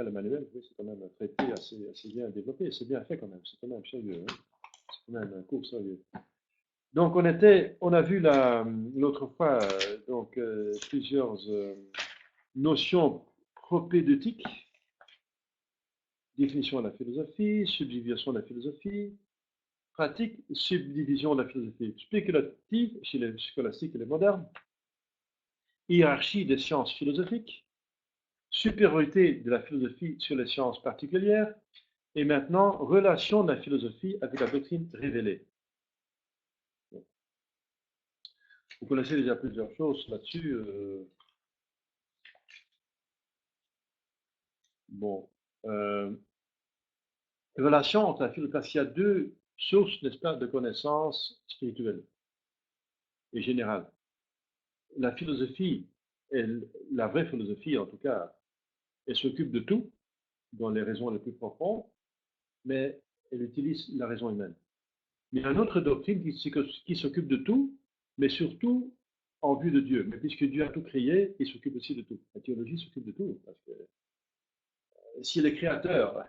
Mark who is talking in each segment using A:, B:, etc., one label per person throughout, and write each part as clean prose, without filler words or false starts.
A: après le manuel, oui, c'est quand même un traité assez bien développé. C'est bien fait quand même. C'est quand même sérieux. Hein. C'est quand même un cours sérieux. Donc, on a vu l'autre fois plusieurs notions propédeutiques, définition de la philosophie, subdivision de la philosophie, pratique, subdivision de la philosophie spéculative chez les scolastiques et les modernes, hiérarchie des sciences philosophiques, supériorité de la philosophie sur les sciences particulières, et maintenant, relation de la philosophie avec la doctrine révélée. Vous connaissez déjà plusieurs choses là-dessus. Bon. Relation entre la philosophie, parce qu'il y a deux sources, n'est-ce pas, de connaissances spirituelles et générales. La philosophie, la vraie philosophie en tout cas, elle s'occupe de tout, dans les raisons les plus profondes, mais elle utilise la raison humaine. Mais il y a une autre doctrine qui s'occupe de tout, mais surtout en vue de Dieu. Mais puisque Dieu a tout créé, il s'occupe aussi de tout. La théologie s'occupe de tout. Parce que s'il est créateur,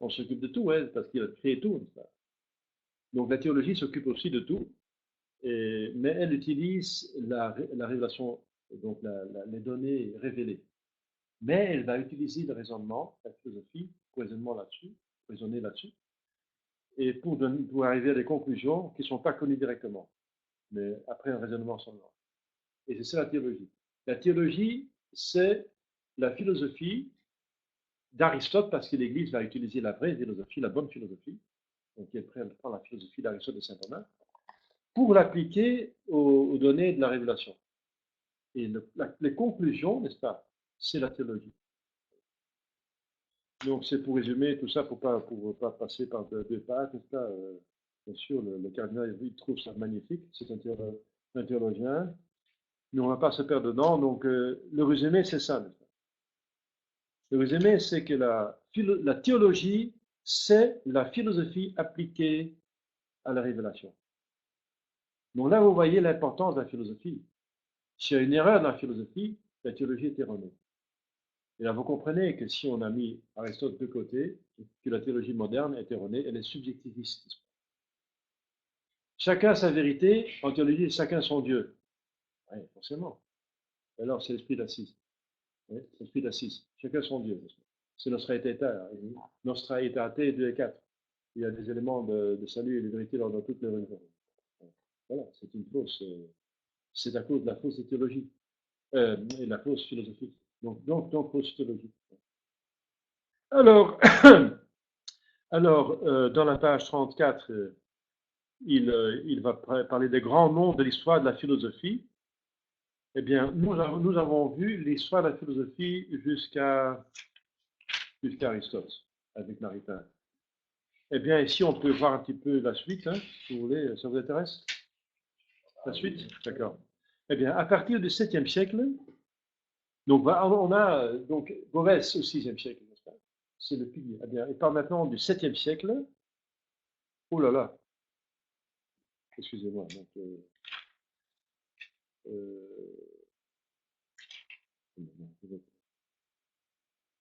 A: on s'occupe de tout, hein, parce qu'il a créé tout. Donc la théologie s'occupe aussi de tout, mais elle utilise la révélation, donc les données révélées. Mais elle va utiliser le raisonnement, la philosophie, raisonner là-dessus, et pour arriver à des conclusions qui ne sont pas connues directement, mais après un raisonnement seulement. Et c'est ça la théologie. La théologie, c'est la philosophie d'Aristote, parce que l'Église va utiliser la vraie philosophie, la bonne philosophie, donc elle prend la philosophie d'Aristote de Saint-Thomas, pour l'appliquer aux données de la révélation. Et les conclusions, n'est-ce pas, c'est la théologie. Donc c'est pour résumer tout ça, pour pas passer par deux pattes, n'est-ce pas. Bien sûr, le cardinal, il trouve ça magnifique, c'est un théologien, mais on ne va pas se perdre dedans. Donc le résumé, c'est ça. Le résumé, c'est que la théologie, c'est la philosophie appliquée à la révélation. Donc là, vous voyez l'importance de la philosophie. S'il y a une erreur dans la philosophie, la théologie est erronée. Et là, vous comprenez que si on a mis Aristote de côté, que la théologie moderne est erronée, elle est subjectiviste. Chacun sa vérité, en théologie, chacun son Dieu. Oui, forcément. Alors, c'est l'esprit d'Assise. Oui, c'est l'esprit d'Assise. Chacun son Dieu. C'est Nostra Aetate. Nostra Aetate 2 et 4. Il y a des éléments de salut et de vérité dans toutes les religions. Voilà, c'est une fausse. C'est à cause de la fausse théologie et de la fausse philosophie. Donc fausse théologie. Alors, dans la page 34, il va parler des grands noms de l'histoire de la philosophie. Eh bien, nous avons vu l'histoire de la philosophie jusqu'à Aristote, avec Maritain. Eh bien, ici, on peut voir un petit peu la suite, hein, si vous voulez, ça vous intéresse? La suite? D'accord. Eh bien, à partir du 7e siècle, donc on a donc Borès au 6e siècle, n'est-ce pas? C'est le pilier. Eh bien, il parle maintenant du 7e siècle. Oh là là, excusez-moi. Donc,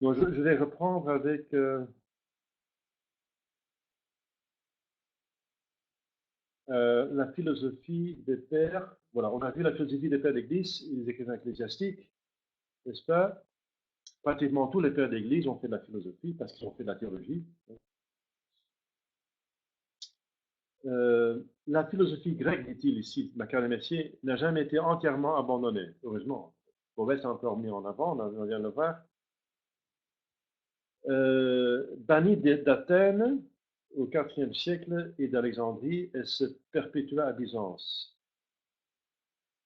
A: donc je vais reprendre avec la philosophie des pères. Voilà, on a vu la philosophie des pères d'Église, les écrivains ecclésiastiques, n'est-ce pas? Pratiquement tous les pères d'Église ont fait de la philosophie parce qu'ils ont fait de la théologie. La philosophie grecque, dit-il ici, Macquart Mercier, n'a jamais été entièrement abandonnée, heureusement. Mauvais est encore mis en avant, on vient de le voir. Bannie d'Athènes au IVe siècle et d'Alexandrie, elle se perpétua à Byzance.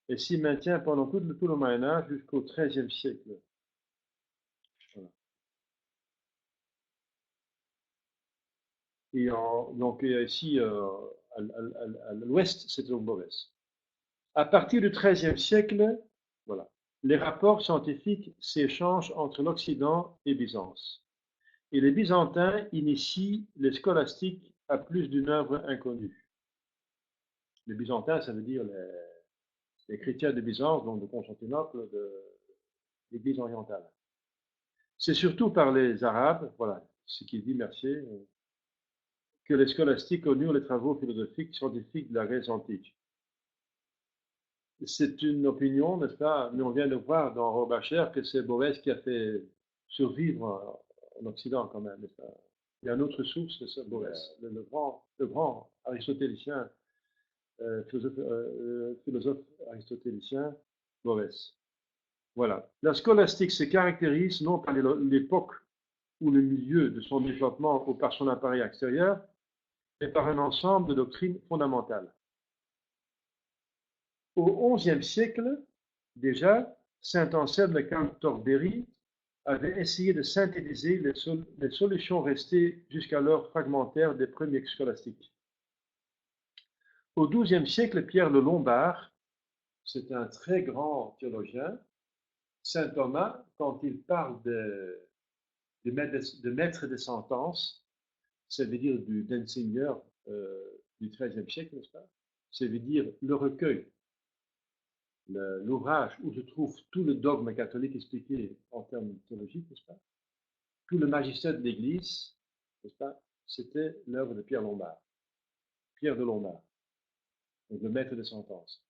A: Et s'y maintient pendant tout le Moyen Âge jusqu'au XIIIe siècle. Voilà. Et donc ici, à l'ouest, c'est donc mauvaise. À partir du XIIIe siècle, voilà, les rapports scientifiques s'échangent entre l'Occident et Byzance. Et les Byzantins initient les scolastiques à plus d'une œuvre inconnue. Les Byzantins, ça veut dire les chrétiens de Byzance, donc de Constantinople, de l'Église orientale. C'est surtout par les Arabes, voilà ce qu'il dit Mercier, que les scolastiques connurent les travaux philosophiques scientifiques de la Grèce antique. C'est une opinion, n'est-ce pas? Mais on vient de voir dans Robacher que c'est Boès qui a fait survivre en Occident quand même, n'est-ce pas? Il y a une autre source, c'est Boès, le grand aristotélicien, philosophe aristotélicien, Boès. Voilà. La scolastique se caractérise non par l'époque ou le milieu de son développement ou par son appareil extérieur, mais par un ensemble de doctrines fondamentales. Au XIe siècle, déjà, saint Anselme de Cantorbéry avait essayé de synthétiser les solutions restées jusqu'alors fragmentaires des premiers scolastiques. Au XIIe siècle, Pierre le Lombard, c'est un très grand théologien, saint Thomas, quand il parle de maître des sentences, ça veut dire d'un seigneur du XIIIe siècle, n'est-ce pas? Ça veut dire le recueil, l'ouvrage où se trouve tout le dogme catholique expliqué en termes théologiques, n'est-ce pas? Tout le magistère de l'Église, n'est-ce pas? C'était l'œuvre de Pierre Lombard, Pierre de Lombard, donc le maître des sentences.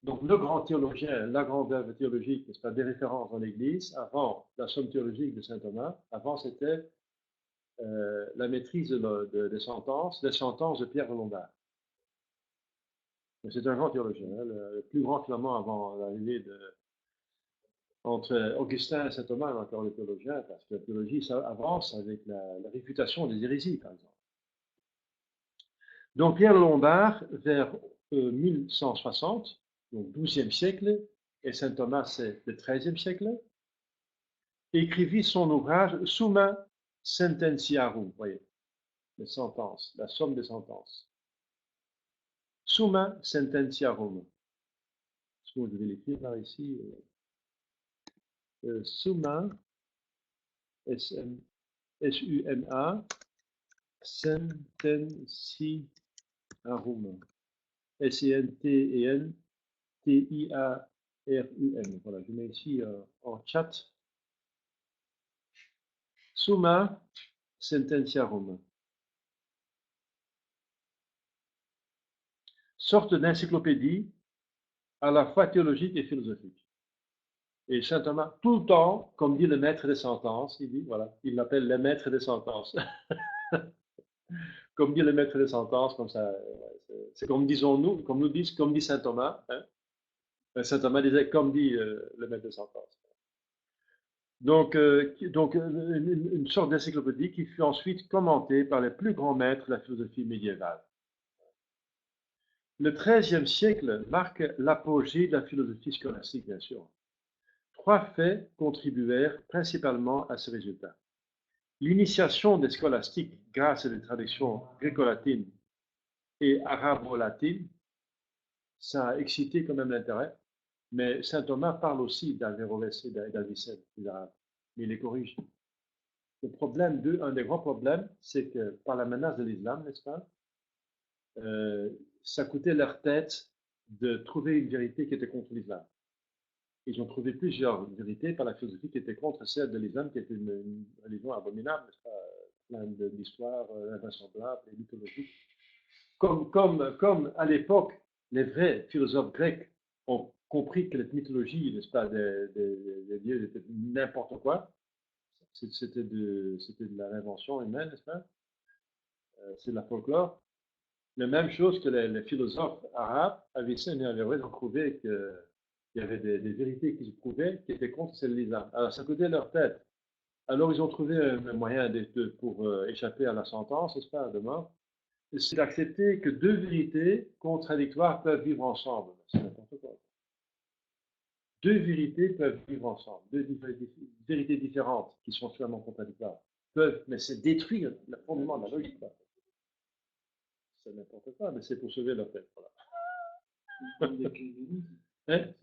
A: Donc le grand théologien, la grande œuvre théologique, n'est-ce pas, des références dans l'Église, avant la somme théologique de saint Thomas, avant c'était la maîtrise des sentences de Pierre de Lombard. C'est un grand théologien, hein, le plus grand finalement avant l'arrivée entre Augustin et saint Thomas, encore le théologien, parce que la théologie ça avance avec la réfutation des hérésies, par exemple. Donc Pierre de Lombard, vers 1160, donc 12e siècle, et saint Thomas c'est le 13e siècle, écrivit son ouvrage Summa Sententiarum, vous voyez, les sentences, la somme des sentences. Summa Sententiarum. Est-ce que je vais l'écrire là ici? Summa, S-U-M-A, Sententiarum. S-E-N-T-E-N-T-I-A-R-U-M. Voilà, je mets ici en chat. Summa Sententiarum. Sorte d'encyclopédie à la fois théologique et philosophique. Et saint Thomas, tout le temps, comme dit le maître des sentences, il dit, voilà, il l'appelle le maître des sentences. Comme dit le maître des sentences, comme ça, c'est comme disons nous, comme nous disent, comme dit saint Thomas. Hein? Saint Thomas disait, comme dit le maître des sentences. Donc une sorte d'encyclopédie qui fut ensuite commentée par les plus grands maîtres de la philosophie médiévale. Le XIIIe siècle marque l'apogée de la philosophie scolastique, bien sûr. Trois faits contribuèrent principalement à ce résultat. L'initiation des scolastiques grâce à des traductions gréco-latines et arabo-latines, ça a excité quand même l'intérêt, mais saint Thomas parle aussi d'Averroès et d'Avicenne, des Arabes, mais il les corrige. Le problème, un des grands problèmes, c'est que par la menace de l'islam, n'est-ce pas, ça coûtait leur tête de trouver une vérité qui était contre l'islam. Ils ont trouvé plusieurs vérités par la philosophie qui était contre celle de l'islam, qui était une religion abominable, n'est-ce pas, plein d'histoires invraisemblables et mythologiques. Comme à l'époque, les vrais philosophes grecs ont compris que la mythologie, n'est-ce pas, des dieux était n'importe quoi, c'était de l'invention humaine, n'est-ce pas, c'est de la folklore. La même chose que les philosophes arabes, Avicenne et Averroès, ont trouvé qu'il y avait des vérités qui se prouvaient qui étaient contre celles de l'islam. Alors ça coûtait leur tête. Alors ils ont trouvé un moyen pour échapper à la sentence, n'est-ce pas, de mort, c'est d'accepter que deux vérités contradictoires peuvent vivre ensemble. C'est n'importe quoi. Deux vérités peuvent vivre ensemble, deux vérités différentes qui sont finalement contradictoires peuvent, mais c'est détruire le fondement de la logique. C'est n'importe quoi, mais c'est pour sauver leur tête. Voilà. Hein?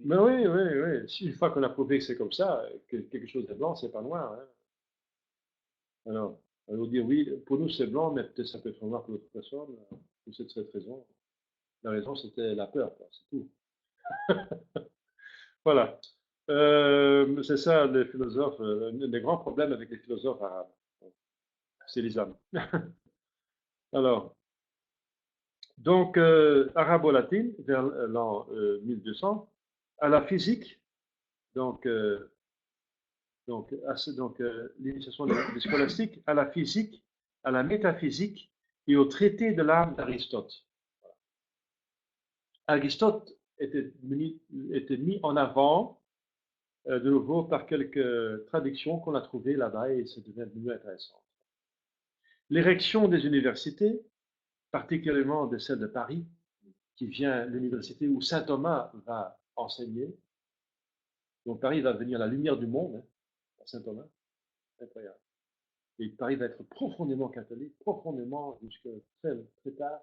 A: Mais oui, oui, oui. Si une fois qu'on a prouvé que c'est comme ça, que quelque chose est blanc, c'est pas noir. Hein? Alors, on va dire oui, pour nous c'est blanc, mais peut-être ça peut être noir pour l'autre personne, pour cette raison. La raison, c'était la peur, c'est tout. Voilà. C'est ça, les philosophes, un des grands problèmes avec les philosophes arabes, c'est l'islam. Alors, donc, arabo-latine, vers l'an 1200, à la physique, donc, l'initiation des scolastiques, à la physique, à la métaphysique et au traité de l'âme d'Aristote. Aristote était mis en avant de nouveau par quelques traductions qu'on a trouvées là-bas et c'est devenu intéressant. L'érection des universités, particulièrement de celle de Paris, qui vient l'université où saint Thomas va enseigner. Donc Paris va devenir la lumière du monde, hein, à saint Thomas, incroyable. Et Paris va être profondément catholique, profondément jusqu'à très, très tard,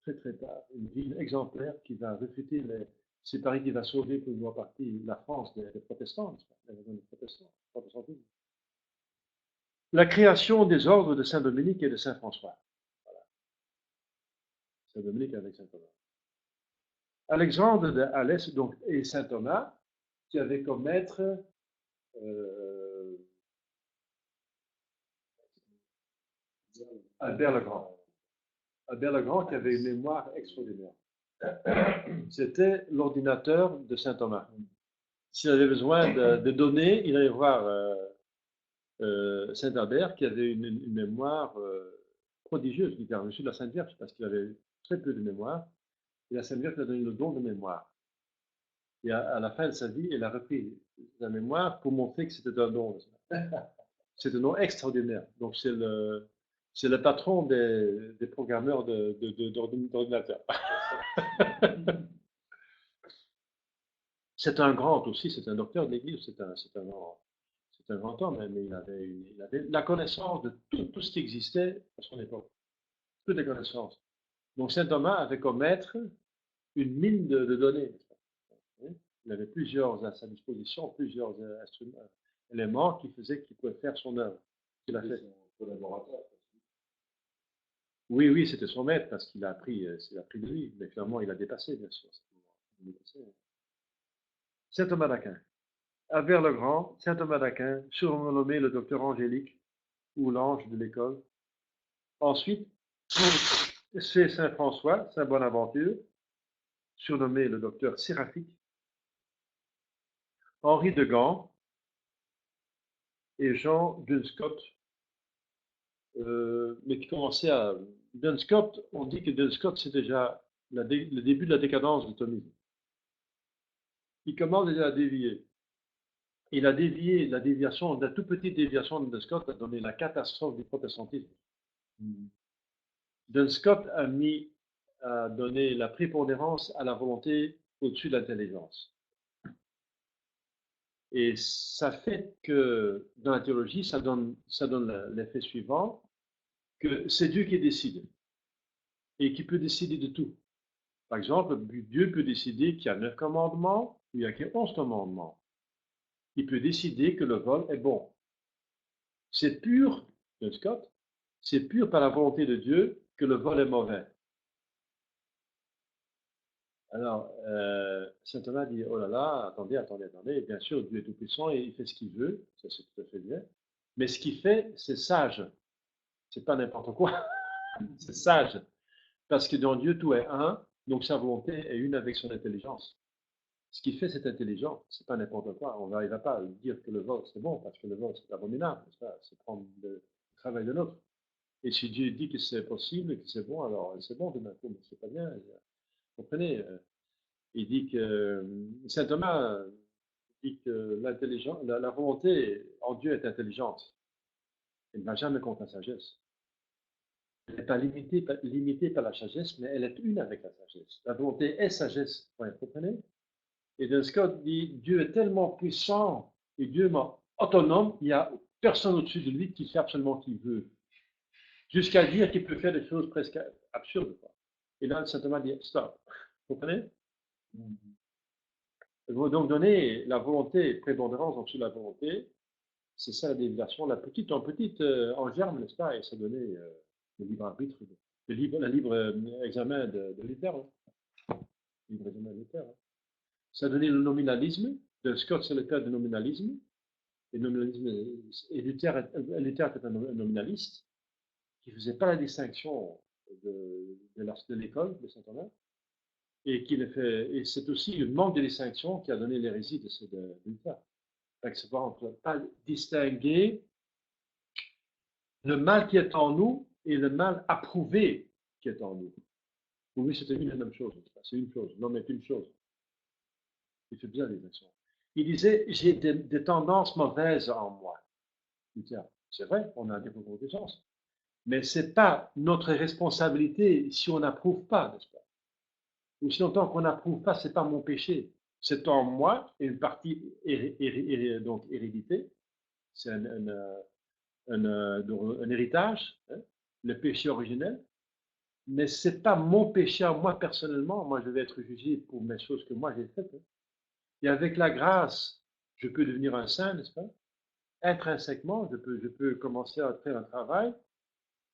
A: très très tard. Une ville exemplaire qui va réfuter les. C'est Paris qui va sauver pour une grande partie la France des protestants, des protestants, protestantisme. La création des ordres de Saint-Dominique et de Saint-François. Voilà. Saint-Dominique avec Saint-Thomas. Alexandre de Alès donc, et Saint-Thomas, qui avait comme maître Albert le Grand. Albert le Grand qui avait une mémoire extraordinaire. C'était l'ordinateur de Saint-Thomas. S'il avait besoin de données, il allait voir Saint-Albert qui avait une mémoire prodigieuse. Il a reçu de la Sainte Vierge parce qu'il avait très peu de mémoire. Et la Sainte Vierge lui a donné le don de mémoire. Et à la fin de sa vie, elle a repris la mémoire pour montrer que c'était un don. C'est un nom extraordinaire. Donc, c'est le patron des programmeurs d'ordinateurs. C'est un grand aussi, c'est un docteur de l'Église, c'est un grand homme, mais il avait la connaissance de tout ce qui existait à son époque. Toutes les connaissances. Donc, saint Thomas avait comme maître une mine de données. Il avait plusieurs à sa disposition, plusieurs éléments qui faisaient qu'il pouvait faire son œuvre. Il a fait. Son collaborateur. Oui, oui, c'était son maître parce qu'il a appris de lui, mais finalement il a dépassé, bien sûr. Saint Thomas d'Aquin. Albert le Grand, Saint Thomas d'Aquin, surnommé le docteur angélique ou l'ange de l'école. Ensuite, c'est Saint François, Saint Bonaventure, surnommé le docteur séraphique. Henri de Gand et Jean Dunscott, mais qui commençait à. Dunscott, on dit que Dunscott, c'est déjà le début de la décadence du thomisme. Il commence déjà à dévier. Il a dévié, la toute petite déviation de Dunscott a donné la catastrophe du protestantisme. Dunscott a donné la prépondérance à la volonté au-dessus de l'intelligence. Et ça fait que dans la théologie, ça donne l'effet suivant, que c'est Dieu qui décide et qui peut décider de tout. Par exemple, Dieu peut décider qu'il y a 9 commandements ou il y a 11 commandements. Il peut décider que le vol est bon. C'est pur, de Scott, c'est pur par la volonté de Dieu que le vol est mauvais. Alors, saint Thomas dit, oh là là, attendez, bien sûr, Dieu est tout-puissant et il fait ce qu'il veut, ça c'est tout à fait bien, mais ce qu'il fait, c'est sage, c'est pas n'importe quoi, c'est sage, parce que dans Dieu tout est un, donc sa volonté est une avec son intelligence. Ce qu'il fait, c'est intelligent, c'est pas n'importe quoi, il va pas dire que le vol c'est bon, parce que le vol c'est abominable, c'est prendre le travail de l'autre. Et si Dieu dit que c'est possible, que c'est bon, alors c'est bon de d'un coup, mais c'est pas bien, vous comprenez? Il dit que saint Thomas dit que l'intelligence, la volonté en Dieu est intelligente. Elle ne va jamais contre la sagesse. Elle n'est pas limitée par la sagesse, mais elle est une avec la sagesse. La volonté est sagesse. Vous comprenez? Et Duns Scott dit Dieu est tellement puissant et Dieu est autonome, il n'y a personne au-dessus de lui qui fait absolument ce qu'il veut. Jusqu'à dire qu'il peut faire des choses presque absurdes. Et là, saint Thomas dit stop. Vous comprenez? Donc donner la volonté, prépondérance en dessous de la volonté, c'est ça la déviation, la petite en germe, n'est-ce pas? Et ça donnait le libre arbitre, le libre examen de Luther. Hein. Libre examen de Luther. Hein. Ça a donné le nominalisme. De Scott, c'est le père du nominalisme. Et Luther était un nominaliste qui ne faisait pas la distinction de l'école de Saint-Thomas. Et c'est aussi le manque de distinction qui a donné l'hérésie de Luther. On ne peut pas distinguer le mal qui est en nous et le mal approuvé qui est en nous. Pour lui, c'était une et la même chose. C'est une chose. L'homme est une chose. Il fait bien les actions. Il disait, j'ai des tendances mauvaises en moi. C'est vrai, on a des tendances. Mais ce n'est pas notre responsabilité si on n'approuve pas, n'est-ce pas? Ou si longtemps qu'on n'approuve pas, ce n'est pas mon péché. C'est en moi, et une partie donc hérédité. C'est un héritage, hein, le péché originel. Mais ce n'est pas mon péché à moi personnellement. Moi, je vais être jugé pour mes choses que moi j'ai faites. Hein. Et avec la grâce, je peux devenir un saint, n'est-ce pas? Intrinsèquement, je peux commencer à faire un travail,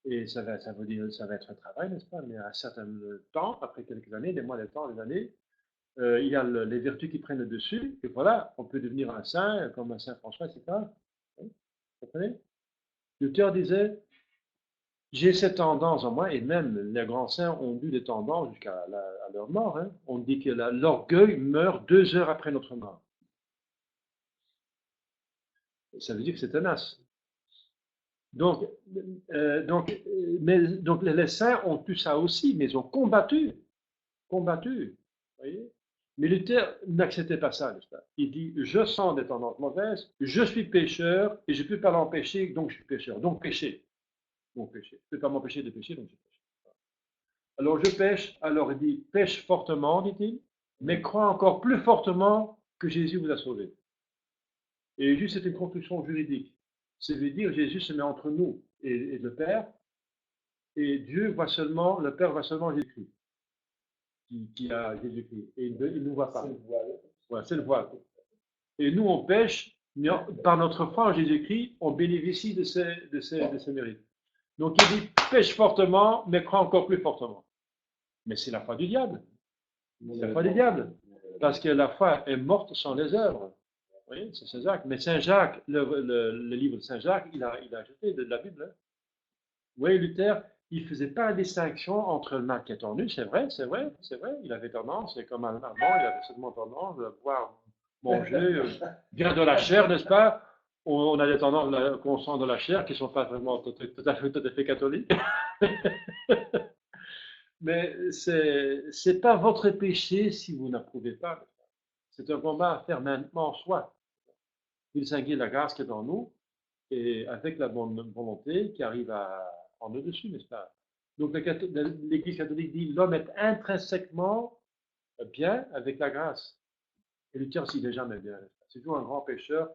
A: et ça va être un travail, n'est-ce pas? Mais à un certain temps, après quelques années, des mois, des temps, des années, il y a les vertus qui prennent le dessus, et voilà, on peut devenir un saint, comme un saint François, etc. Vous comprenez? Luther disait, j'ai cette tendance en moi, et même les grands saints ont eu des tendances jusqu'à leur mort. Hein. On dit que l'orgueil meurt 2 heures après notre mort. Ça veut dire que c'est tenace. Donc les saints ont eu ça aussi, mais ils ont combattu. Voyez. Mais Luther n'acceptait pas ça, n'est-ce pas? Il dit, je sens des tendances mauvaises, je suis pécheur, et je ne peux pas l'empêcher, donc je suis pécheur. Donc péché. Donc péché. Je ne peux pas m'empêcher de pécher, donc je pêche. Alors je pêche, alors il dit, pêche fortement, dit-il, mais crois encore plus fortement que Jésus vous a sauvé. Et juste, c'est une construction juridique. Ça veut dire Jésus se met entre nous et le Père, et Dieu voit seulement, le Père voit seulement Jésus-Christ, qui a Jésus-Christ, et il ne nous voit pas. C'est le voile. Ouais, c'est le voile. Et nous, on pêche, mais par notre foi en Jésus-Christ, on bénéficie de ces mérites. Donc il dit, pêche fortement, mais crois encore plus fortement. Mais c'est la foi du diable. C'est la foi du diable. Parce que la foi est morte sans les œuvres. Vous voyez, c'est Saint Jacques. Mais Saint Jacques, le livre de Saint Jacques, il a ajouté de la Bible. Hein. Vous voyez, Luther, il ne faisait pas la distinction entre le mal qui est en nous, c'est vrai. Il avait tendance, c'est comme un Allemand, il avait seulement tendance à boire, manger, bien de la chair, n'est-ce pas? On a des tendances qu'on sent de la chair qui ne sont pas vraiment tout à fait catholiques. Mais ce n'est pas votre péché si vous n'approuvez pas. C'est un combat à faire maintenant en soi. Il distinguer la grâce qui est en nous et avec la bonne volonté qui arrive à en au-dessus, n'est-ce pas? Donc l'Église catholique dit l'homme est intrinsèquement bien avec la grâce. Et Luther, s'il n'est jamais bien. C'est toujours un grand pécheur,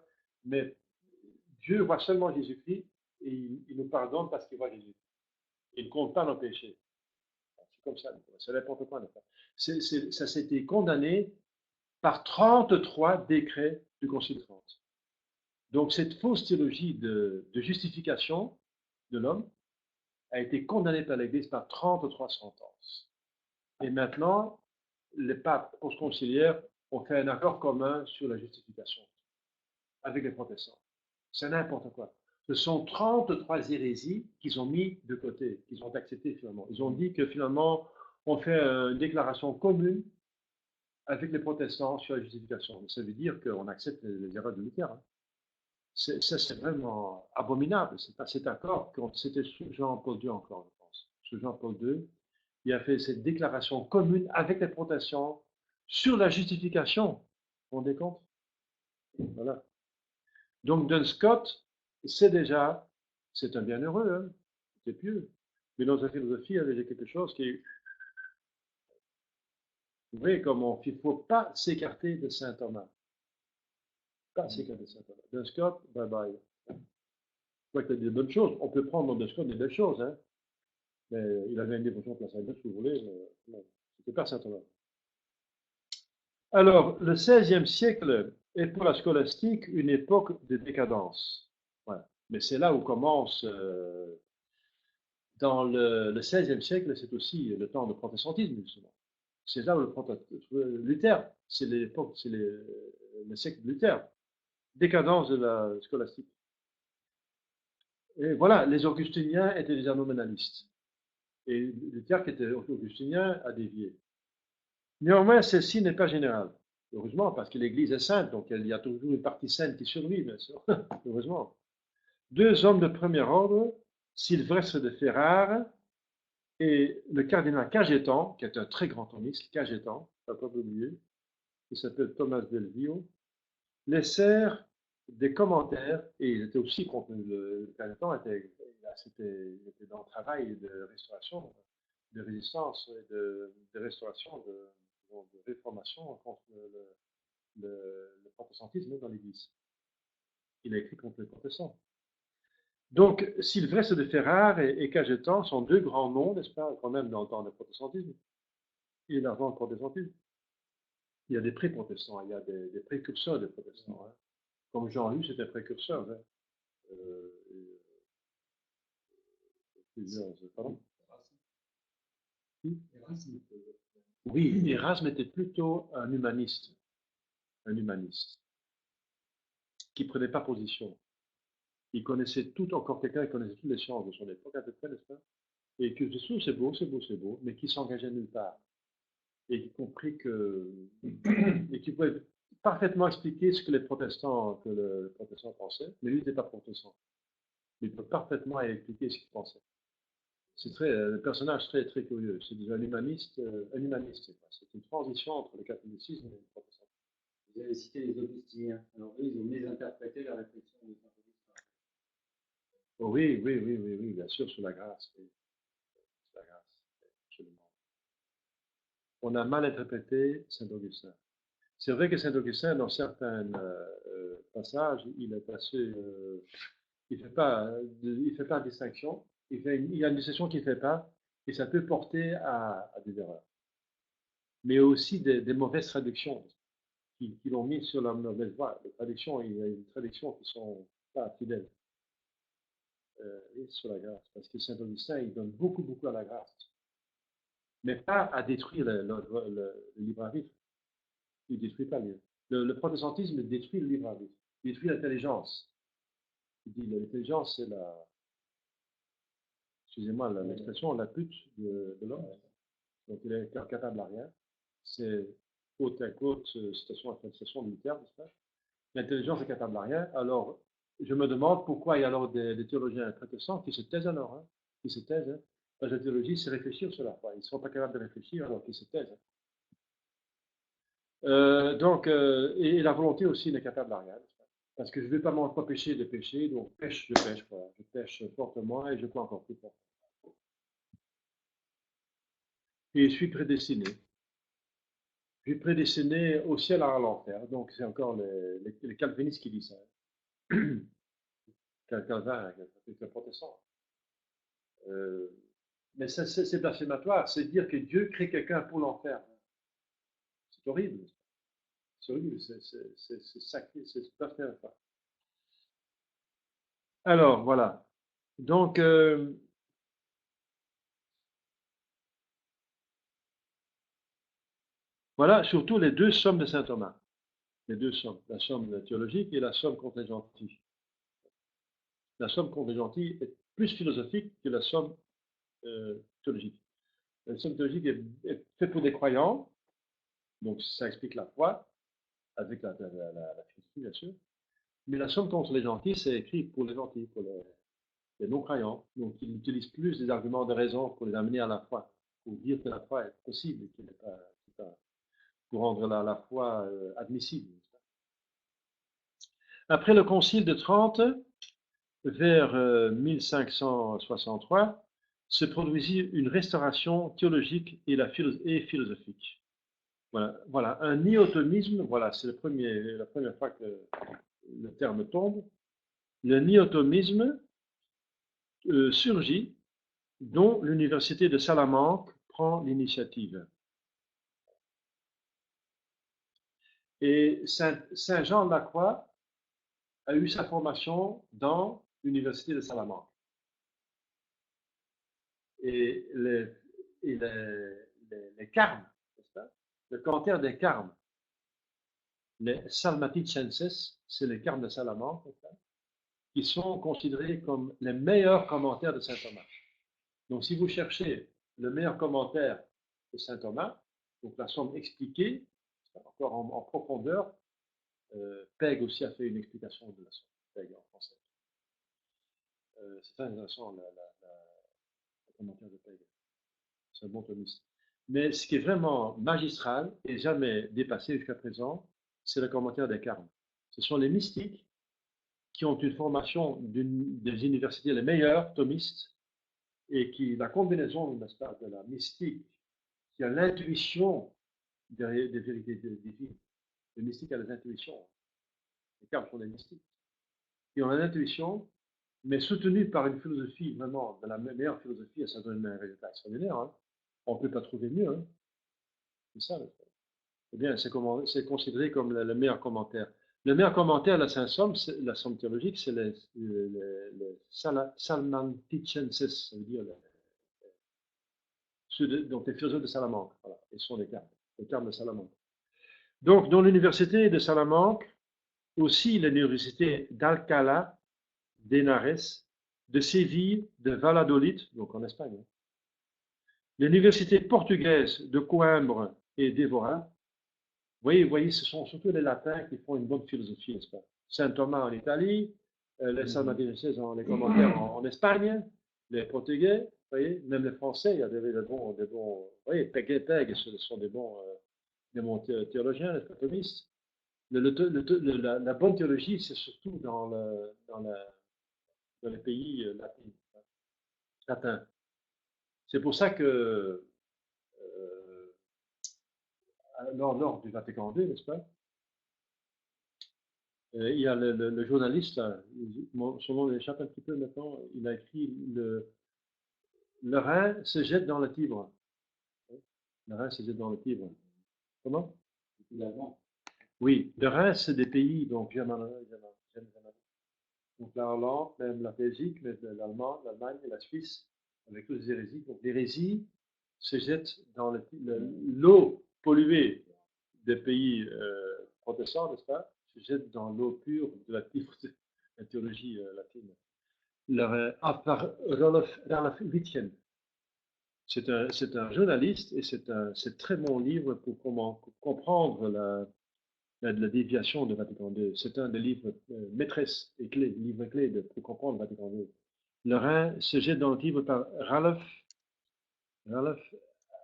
A: mais Dieu voit seulement Jésus-Christ et il nous pardonne parce qu'il voit Jésus. Il ne compte pas nos péchés. C'est comme ça, c'est n'importe quoi. Ça s'était condamné par 33 décrets du Concile de Trente. Donc cette fausse théologie de justification de l'homme a été condamnée par l'Église par 33 sentences. Et maintenant, les papes post-conciliaires ont fait un accord commun sur la justification avec les protestants. C'est n'importe quoi. Ce sont 33 hérésies qu'ils ont mis de côté, qu'ils ont acceptées finalement. Ils ont dit que finalement, on fait une déclaration commune avec les protestants sur la justification. Ça veut dire qu'on accepte les erreurs de Luther. Hein. Ça, c'est vraiment abominable. C'est pas cet accord, c'était sous Jean-Paul II encore, je pense. Sous Jean-Paul II, il a fait cette déclaration commune avec les protestants sur la justification. Vous vous rendez compte? Voilà. Donc, Duns Scott, c'est un bienheureux, hein, c'est pieux. Mais dans sa philosophie, il y avait quelque chose qui, vous voyez, il ne faut pas s'écarter de saint Thomas. Pas s'écarter de saint Thomas. Duns Scott, bye bye. Ouais, il y a des bonnes choses. On peut prendre dans Duns Scott des belles choses, hein. Mais il avait une dévotion pour la Sainte-Vierge, si vous voulez, mais c'était pas saint Thomas. Alors, le XVIe siècle est pour la scolastique une époque de décadence. Voilà. Mais c'est là où commence, dans le XVIe siècle, c'est aussi le temps de protestantisme, justement. C'est là où Luther, c'est l'époque, c'est le siècle de Luther, décadence de la scolastique. Et voilà, les augustiniens étaient des anominalistes. Et Luther, qui était augustinien, a dévié. Néanmoins, celle-ci n'est pas générale. Heureusement, parce que l'Église est sainte, donc il y a toujours une partie sainte qui survit, bien sûr. Heureusement. Deux hommes de premier ordre, Sylvestre de Ferrare et le cardinal Cajetan, qui est un très grand thomiste, Cajetan, il ne faut pas oublier, qui s'appelle Thomas del Vio, laissèrent des commentaires, et il était aussi contre le Cajetan, il était dans le travail de restauration, de résistance, de restauration, de réformation contre le protestantisme dans l'Église. Il a écrit contre les protestants. Donc, Sylvestre de Ferrare et Cajetan sont deux grands noms, n'est-ce pas, quand même, dans le temps du protestantisme et l'avant protestantisme. Il y a des pré-protestants, il y a des précurseurs des protestants. Hein. Comme Jean-Luc, c'était précurseur. Hein. Pardon. Oui, Erasme était plutôt un humaniste qui ne prenait pas position. Il connaissait tout, encore quelqu'un qui connaissait toutes les sciences de son époque, à peu près, n'est-ce pas? Et que c'est beau, c'est beau, c'est beau, mais qui s'engageait nulle part. Et qui comprit que. Et qui pouvait parfaitement expliquer ce que le protestant pensait, mais lui n'était pas protestant. Il peut parfaitement expliquer ce qu'il pensait. C'est un personnage très, très curieux. C'est un humaniste. C'est une transition entre le catholicisme et le protestantisme.
B: Vous avez cité les augustiniens. Alors eux, ils ont mésinterprété la réflexion de Saint Augustin.
A: Oh, oui, bien sûr, sur la grâce. Oui. Sur la grâce, absolument. On a mal interprété Saint Augustin. C'est vrai que Saint Augustin, dans certains passages, il est assez. Il ne fait pas de distinction. Il y a une distinction qu'il ne fait pas, et ça peut porter à des erreurs. Mais aussi des mauvaises traductions qui l'ont mis sur la mauvaise voie. Les traductions, il y a des traductions qui ne sont pas fidèles. Et sur la grâce. Parce que Saint Augustin, il donne beaucoup, beaucoup à la grâce. Mais pas à détruire le libre arbitre. Il ne détruit pas le protestantisme détruit le libre arbitre. Il détruit l'intelligence. Il dit l'intelligence, c'est excusez-moi l'expression, la pute de l'homme. Donc il est incapable à rien. C'est côte à côte, citation après citation de Luther, n'est-ce pas? L'intelligence est capable à rien. Alors, je me demande pourquoi il y a alors des théologiens protestants qui se taisent alors, hein, qui se taisent. Hein. Parce que la théologie, c'est réfléchir sur la foi. Ils ne sont pas capables de réfléchir alors qu'ils se taisent. Et la volonté aussi n'est capable à rien. Parce que je ne vais pas m'empêcher de pécher, donc je pêche, voilà. Je pêche fortement et je crois encore plus fort. Et je suis prédestiné. Je suis prédestiné au ciel et à l'enfer. Donc c'est encore les calvinistes qui disent ça. Calvin, c'est un protestant. Mais c'est blasphématoire, c'est dire que Dieu crée quelqu'un pour l'enfer. C'est horrible. C'est horrible, c'est sacré, c'est blasphématoire. Alors, voilà. Donc, voilà surtout les deux sommes de saint Thomas. Les deux sommes, la somme théologique et la somme contre les gentils. La somme contre les gentils est plus philosophique que la somme théologique. La somme théologique est faite pour des croyants, donc ça explique la foi, avec la philosophie, bien sûr. Mais la somme contre les gentils, c'est écrit pour les gentils, pour les non-croyants. Donc, ils utilisent plus des arguments de raison pour les amener à la foi, pour dire que la foi est possible, qu'il n'est pas, pour rendre la foi admissible. Après le Concile de Trente, vers 1563, se produisit une restauration théologique et philosophique. Voilà, un néotomisme, voilà, c'est la première fois que le terme tombe. Le néotomisme surgit, dont l'université de Salamanque prend l'initiative. Et Saint Jean de la Croix a eu sa formation dans l'université de Salamanque. Et les carmes, n'est-ce pas? le commentaire des carmes. Les Salmatitchenses, c'est les carmes de Salamanque, qui sont considérés comme les meilleurs commentaires de saint Thomas. Donc, si vous cherchez le meilleur commentaire de saint Thomas, donc la somme expliquée, encore en profondeur, Pegg aussi a fait une explication de la somme, Pegg en français. C'est très intéressant, le commentaire de Pegg. C'est un bon thomiste. Mais ce qui est vraiment magistral et jamais dépassé jusqu'à présent, c'est le commentaire des carmes. Ce sont les mystiques qui ont une formation des universités les meilleurs thomistes et qui, la combinaison, n'est-ce pas, de la mystique qui a l'intuition des vérités divines. Les mystiques ont les intuitions. Les carmes sont des mystiques qui ont l'intuition, mais soutenus par une philosophie vraiment de la meilleure philosophie, et ça donne un résultat extraordinaire. Hein. On ne peut pas trouver mieux. Hein. C'est ça. Eh bien, c'est considéré comme le meilleur commentaire. Le meilleur commentaire de la somme théologique, c'est les Salmatitchenses, ça veut dire donc les philosophes de Salamanque. Voilà, ils sont les termes de Salamanque. Donc, dans l'université de Salamanque, aussi l'université d'Alcalá d'Henares, de Séville, de Valladolid, donc en Espagne, hein. L'université portugaise de Coimbra et d'Évora. Vous voyez, ce sont surtout les latins qui font une bonne philosophie, n'est-ce pas? Saint Thomas en Italie, les Salmatitchenses les commentaires en Espagne, les Portugais, vous voyez, même les Français, il y a des bons, vous voyez, Pegg, ce sont des bons théologiens, les thomistes. La bonne théologie, c'est surtout dans les pays latins. C'est pour ça que lors du Vatican II, n'est-ce pas, il y a le journaliste, son nom échappe un petit peu maintenant, il a écrit le Rhin se jette dans le Tibre. Le Rhin se jette dans le Tibre. Comment? Oui, le Rhin, c'est des pays, donc donc la Hollande, même la Belgique, l'Allemagne et la Suisse, avec toutes les hérésies. Donc l'hérésie se jette dans l'eau polluée des pays protestants, n'est-ce pas, se jette dans l'eau pure de la théologie latine. Par Ralph Wittgen. C'est un journaliste et c'est un très bon livre pour comprendre la déviation de Vatican II. C'est un des livres maîtresses et clés, livres clés pour comprendre Vatican II. Le Rhin se jette dans le Tibre par Ralph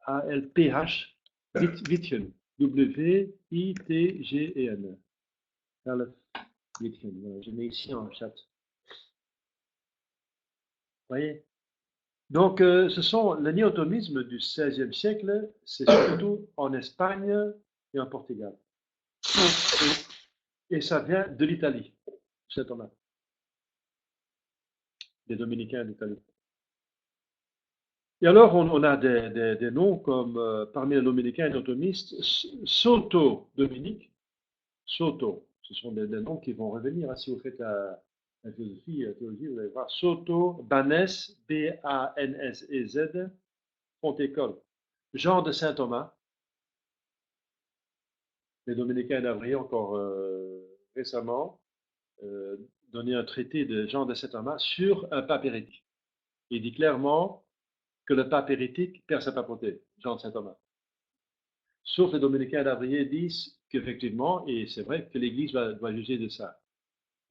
A: A-L-P-H Wittgen. W-I-T-G-E-N. Ralph Wittgen. Voilà, je mets ici en chat. Vous voyez? Donc, ce sont le néo-thomisme du XVIe siècle, c'est surtout en Espagne et en Portugal. Et ça vient de l'Italie, saint Thomas, des dominicains d'Italie. Et alors, on a des noms comme, parmi les dominicains et les thomistes, Soto-Dominique, Soto, ce sont des noms qui vont revenir, hein, si vous faites la théologie, vous allez voir, Soto, Banès, B-A-N-S-E-Z, Fontécole, Jean de Saint-Thomas, les dominicains d'Avrier encore récemment, donné un traité de Jean de Saint-Thomas sur un pape hérétique. Il dit clairement que le pape hérétique perd sa papauté, Jean de Saint-Thomas. Sauf les dominicains d'Avrier disent qu'effectivement, et c'est vrai, que l'Église doit juger de ça.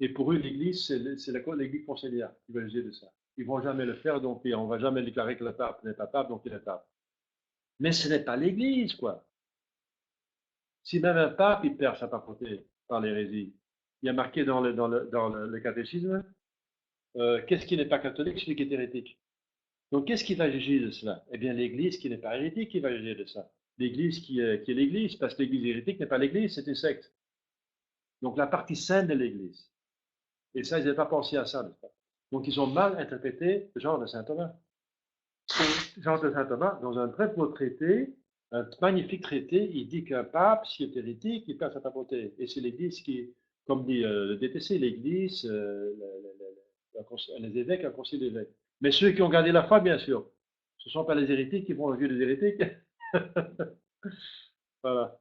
A: Et pour eux, l'Église, c'est l'Église conciliaire qui va juger de ça. Ils ne vont jamais le faire, donc on ne va jamais déclarer que le pape n'est pas pape, donc il est pape. Mais ce n'est pas l'Église, quoi. Si même un pape, il perd sa papauté par l'hérésie, il y a marqué dans le catéchisme, qu'est-ce qui n'est pas catholique, celui qui est hérétique. Donc, qu'est-ce qui va juger de cela? Eh bien, l'Église qui n'est pas hérétique qui va juger de ça. L'Église qui est l'Église, parce que l'Église hérétique n'est pas l'Église, c'est une secte. Donc, la partie sainte de l'Église. Et ça, ils n'avaient pas pensé à ça, n'est-ce pas? Donc, ils ont mal interprété Jean de Saint-Thomas. Jean de Saint-Thomas, dans un très beau traité, un magnifique traité, il dit qu'un pape, s'il est hérétique, il perd sa papauté. Et c'est l'Église qui, comme dit le DTC, l'Église, les évêques, un concile d'évêques. Mais ceux qui ont gardé la foi, bien sûr, ce ne sont pas les hérétiques qui vont au lieu des hérétiques. Voilà.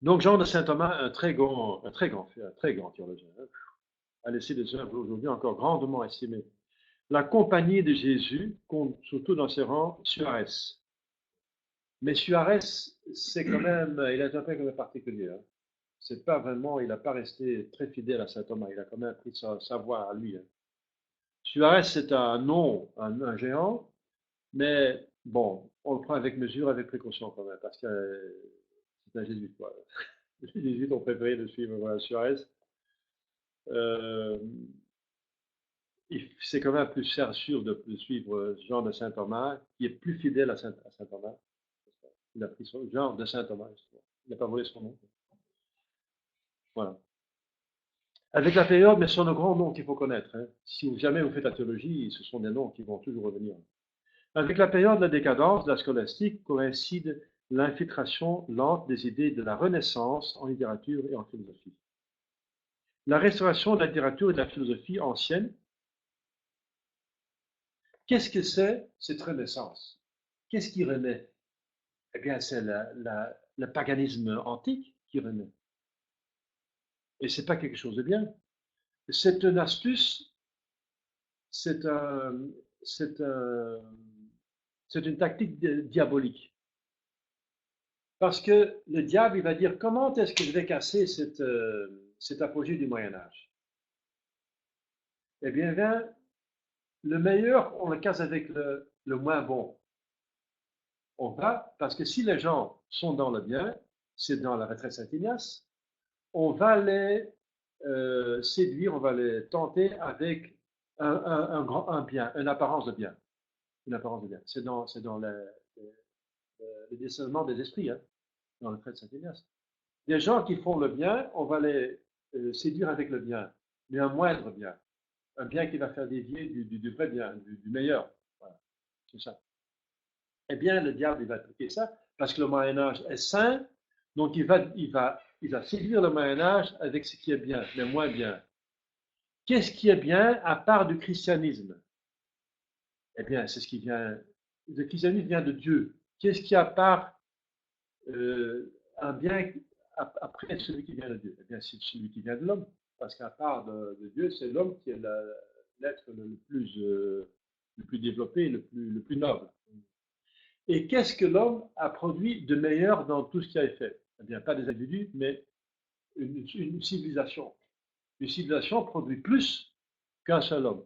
A: Donc Jean de Saint Thomas, un très grand théologien, hein, a laissé des œuvres aujourd'hui encore grandement estimées. La compagnie de Jésus compte surtout dans ses rangs Suarez. Mais Suarez, c'est quand même, il a un peu particulier. Hein. C'est pas vraiment, il n'a pas resté très fidèle à saint Thomas. Il a quand même pris sa voie à lui. Hein. Suarez, c'est un nom, un géant, mais bon, on le prend avec mesure, avec précaution quand même, parce que c'est un jésuite. Quoi. Les jésuites ont préféré de suivre voilà, Suarez. Euh, c'est quand même plus sûr de suivre Jean de Saint Thomas, qui est plus fidèle à Saint Thomas. Il a pris son Jean de Saint Thomas. Il n'a pas volé son nom. Voilà. Avec la période, mais ce sont de grands noms qu'il faut connaître. Hein. Si jamais vous faites la théologie, ce sont des noms qui vont toujours revenir. Avec la période de la décadence, de la scolastique, coïncide l'infiltration lente des idées de la Renaissance en littérature et en philosophie. La restauration de la littérature et de la philosophie ancienne. Qu'est-ce que c'est cette Renaissance? Qu'est-ce qui renaît? Eh bien, c'est le paganisme antique qui renaît. Et ce n'est pas quelque chose de bien. C'est une astuce, c'est une tactique diabolique. Parce que le diable, il va dire, comment est-ce que je vais casser cet apogée du Moyen-Âge? Eh bien, le meilleur, on le casse avec le moins bon. On va, parce que si les gens sont dans le bien, c'est dans la retraite Saint-Ignace, on va les séduire, on va les tenter avec un bien, une apparence de bien. Une apparence de bien. C'est dans le discernement des esprits, hein, dans le retraite Saint-Ignace. Les gens qui font le bien, on va les séduire avec le bien, mais un moindre bien. Un bien qui va faire dévier du vrai bien, du meilleur. Voilà. C'est ça. Eh bien, le diable, il va appliquer ça, parce que le Moyen-Âge est saint, donc il va séduire le Moyen-Âge avec ce qui est bien, mais moins bien. Qu'est-ce qui est bien à part du christianisme? Eh bien, c'est ce qui vient. Le christianisme vient de Dieu. Qu'est-ce qui est à part un bien après celui qui vient de Dieu? Eh bien, c'est celui qui vient de l'homme. Parce qu'à part de Dieu, c'est l'homme qui est l'être le plus développé, le plus noble. Et qu'est-ce que l'homme a produit de meilleur dans tout ce qu'il a fait? Eh bien, pas des individus, mais une civilisation. Une civilisation produit plus qu'un seul homme.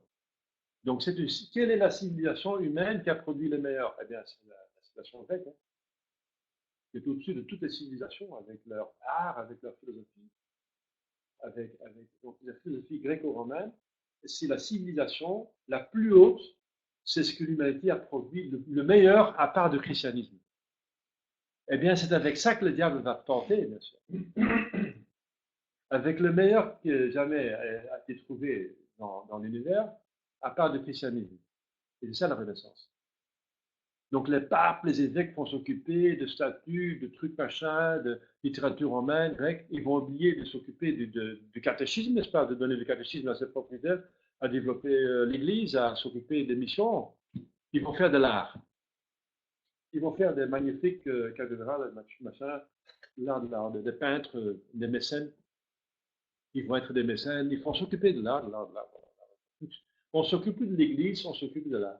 A: Donc, quelle est la civilisation humaine qui a produit le meilleur? Eh bien, c'est la civilisation grecque, hein, qui est au-dessus de toutes les civilisations, avec leur art, avec leur philosophie, donc, la philosophie gréco-romaine. C'est la civilisation la plus haute, c'est ce que l'humanité a produit le meilleur à part du christianisme. Eh bien, c'est avec ça que le diable va tenter, bien sûr. Avec le meilleur qui jamais a été trouvé dans l'univers, à part du christianisme. Et c'est ça la Renaissance. Donc les papes, les évêques vont s'occuper de statuts, de trucs machins, de littérature romaine, grecque. Ils vont oublier de s'occuper du catéchisme, n'est-ce pas, de donner le catéchisme à ses propres élèves, à développer l'Église, à s'occuper des missions. Ils vont faire de l'art. Ils vont faire des magnifiques cathédrales, machin, l'art, des peintres, des mécènes. Ils vont être des mécènes, ils vont s'occuper de l'art. On s'occupe plus de l'Église, on s'occupe de l'art.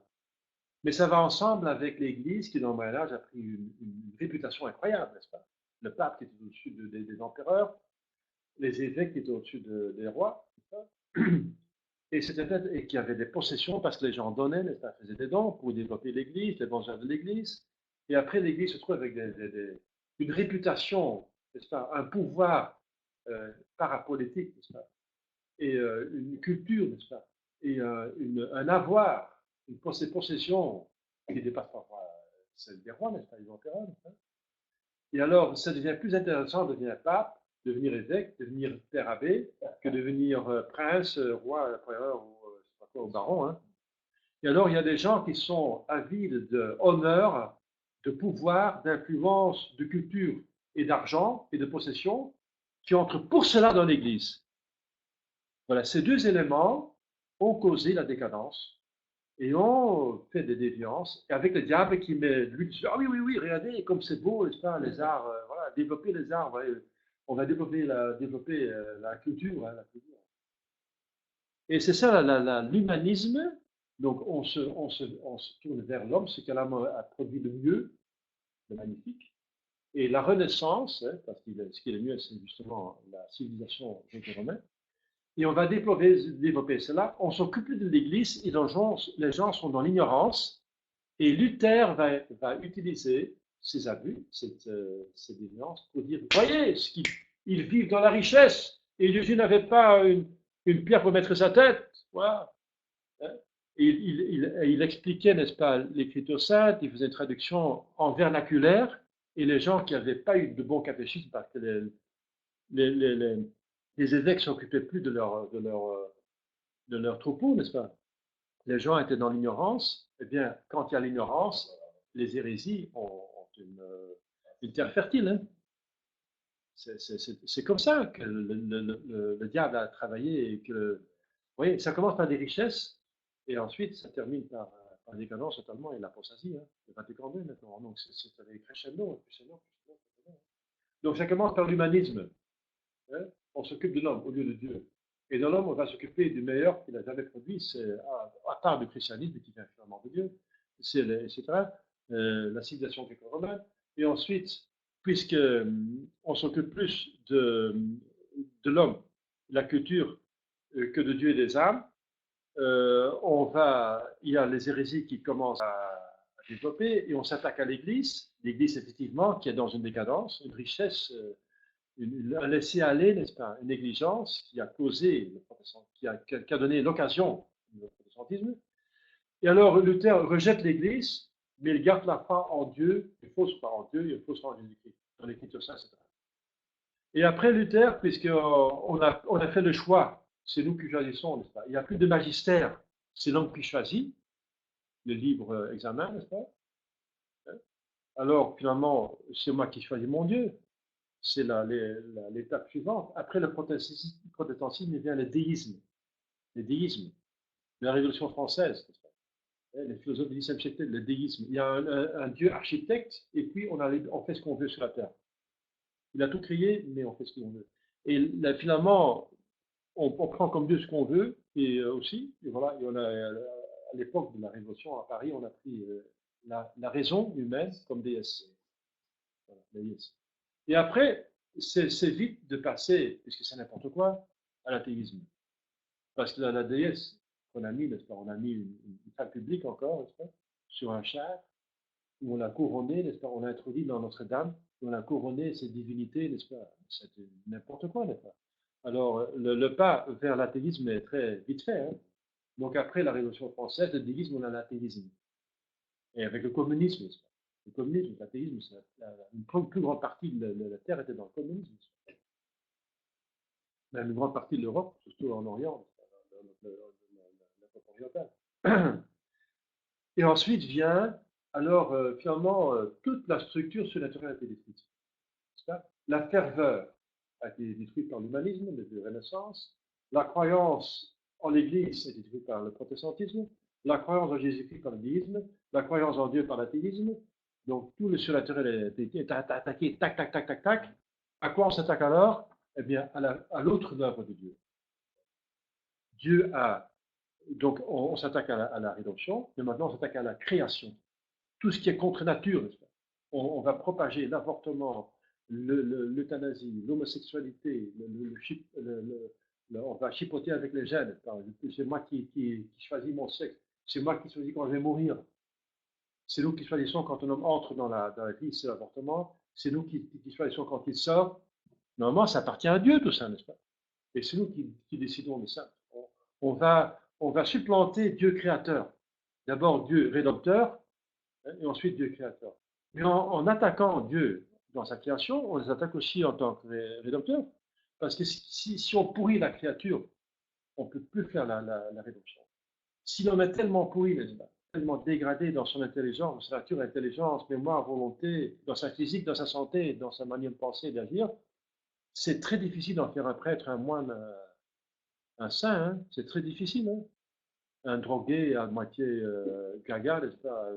A: Mais ça va ensemble avec l'Église qui, dans le Moyen-Âge, a pris une réputation incroyable, n'est-ce pas? Le pape qui était au-dessus des empereurs, les évêques qui étaient au-dessus des rois, et qui avaient des possessions parce que les gens donnaient, n'est-ce pas, faisaient des dons pour développer l'Église, les bons œuvres de l'Église. Et après, l'Église se trouve avec une réputation, n'est-ce pas, un pouvoir parapolitique, n'est-ce pas, et une culture, n'est-ce pas, et un avoir, une possession qui dépasse parfois celle des rois, n'est-ce pas, les empereurs, n'est-ce pas. Et alors, ça devient plus intéressant de devenir pape, de devenir évêque, de devenir père abbé, que de devenir prince, roi, empereur ou baron. Hein. Et alors, il y a des gens qui sont avides d'honneur, de pouvoir, d'influence, de culture et d'argent et de possession, qui entrent pour cela dans l'Église. Voilà, ces deux éléments ont causé la décadence Et on fait des déviances, et avec le diable qui met lui dessus. Ah oui, oui, oui, regardez, comme c'est beau, n'est-ce pas, les arts, voilà, développer les arts, ouais, on va développer la culture, hein, la culture. Et c'est ça l'humanisme. Donc on se tourne vers l'homme, ce qu'elle a produit de mieux, de magnifique. Et la Renaissance, hein, parce que ce qui est le mieux, c'est justement la civilisation gréco-romaine. Et on va développer cela. On s'occupe de l'Église et les gens sont dans l'ignorance. Et Luther va utiliser ces abus, cette déviance, pour dire, voyez, ils vivent dans la richesse. Et Jésus n'avait pas une pierre pour mettre sa tête. Voilà. Hein. Et il expliquait, n'est-ce pas, l'écriture sainte, il faisait une traduction en vernaculaire, et les gens qui n'avaient pas eu de bon catéchisme, parce que les, les, les, les évêques s'occupaient plus de leur troupeau, n'est-ce pas? Les gens étaient dans l'ignorance. Eh bien, quand il y a l'ignorance, les hérésies ont une terre fertile. Hein. C'est comme ça que le diable a travaillé. Et que, vous voyez, ça commence par des richesses et ensuite ça termine par la décadence totalement et l'apostasie. Hein. Le Vatican II maintenant. Donc c'est avec crescendo, crescendo, crescendo. Donc ça commence par l'humanisme. Hein. On s'occupe de l'homme au lieu de Dieu. Et dans l'homme, on va s'occuper du meilleur qu'il a jamais produit, c'est à part le christianisme qui vient finalement de Dieu, c'est etc. La civilisation gréco-romaine. Et ensuite, puisque on s'occupe plus de l'homme, de la culture, que de Dieu et des âmes, il y a les hérésies qui commencent à développer et on s'attaque à l'Église. L'Église, effectivement, qui est dans une décadence, une richesse, un laisser-aller, n'est-ce pas, une négligence qui a causé le protestantisme, qui a donné l'occasion du protestantisme. Et alors Luther rejette l'Église, mais il garde la foi en Dieu, une fausse foi en Dieu, une fausse foi en Jésus-Christ, dans l'Écriture sainte, etc. Et après Luther, puisqu'on a fait le choix, c'est nous qui choisissons, n'est-ce pas? Il n'y a plus de magistère, c'est l'homme qui choisit, le libre examen, n'est-ce pas? Alors finalement, c'est moi qui choisis mon Dieu. C'est l'étape suivante. Après le protestantisme, il vient le déisme. Le déisme, la Révolution française, les philosophes du XIXe siècle, le déisme. Il y a un Dieu architecte et puis on fait ce qu'on veut sur la terre. Il a tout créé, mais on fait ce qu'on veut. Et là, finalement, on prend comme Dieu ce qu'on veut et aussi, et voilà, et à l'époque de la Révolution à Paris, on a pris la raison humaine comme déesse. Voilà, déesse. Et après, c'est vite de passer, puisque c'est n'importe quoi, à l'athéisme. Parce que la déesse qu'on a mis, n'est-ce pas, on a mis une salle publique encore, n'est-ce pas, sur un char, où on l'a couronné, n'est-ce pas, on l'a introduit dans Notre-Dame, où on a couronné ses divinités, n'est-ce pas, c'était n'importe quoi, n'est-ce pas. Alors, le pas vers l'athéisme est très vite fait. Hein. Donc, après la Révolution française, le déisme, on a l'athéisme. Et avec le communisme, n'est-ce pas. Le communisme, l'athéisme, une plus grande partie de la Terre était dans le communisme. Même une grande partie de l'Europe, surtout en Orient, l'Europe orientale. Et ensuite vient, alors, finalement, toute la structure surnaturelle a été détruite. La ferveur a été détruite par l'humanisme, la Renaissance. La croyance en l'Église a été détruite par le protestantisme. La croyance en Jésus-Christ par le déisme. La croyance en Dieu par l'athéisme. Donc, tout le surnaturel est attaqué, tac, tac, tac, tac, tac. À quoi on s'attaque alors? Eh bien, à l'autre œuvre de Dieu. Dieu a. Donc, on s'attaque à la rédemption, mais maintenant, on s'attaque à la création. Tout ce qui est contre nature, on va propager l'avortement, l'euthanasie, l'homosexualité, on va chipoter avec les gènes. C'est moi qui choisis mon sexe. C'est moi qui choisis quand je vais mourir. C'est nous qui choisissons quand un homme entre dans la vie, c'est l'avortement. C'est nous qui choisissons quand il sort. Normalement, ça appartient à Dieu, tout ça, n'est-ce pas? Et c'est nous qui décidons de ça. On va supplanter Dieu créateur. D'abord Dieu rédempteur, hein, et ensuite Dieu créateur. Mais en attaquant Dieu dans sa création, on les attaque aussi en tant que rédempteur. Parce que si on pourrit la créature, on ne peut plus faire la rédemption. Si l'homme est tellement pourri, tellement dégradé dans son intelligence, dans sa nature, intelligence, mémoire, volonté, dans sa physique, dans sa santé, dans sa manière de penser et d'agir, c'est très difficile d'en faire un prêtre, un moine, un saint. Hein. C'est très difficile. Hein. un drogué à moitié gaga, n'est-ce pas,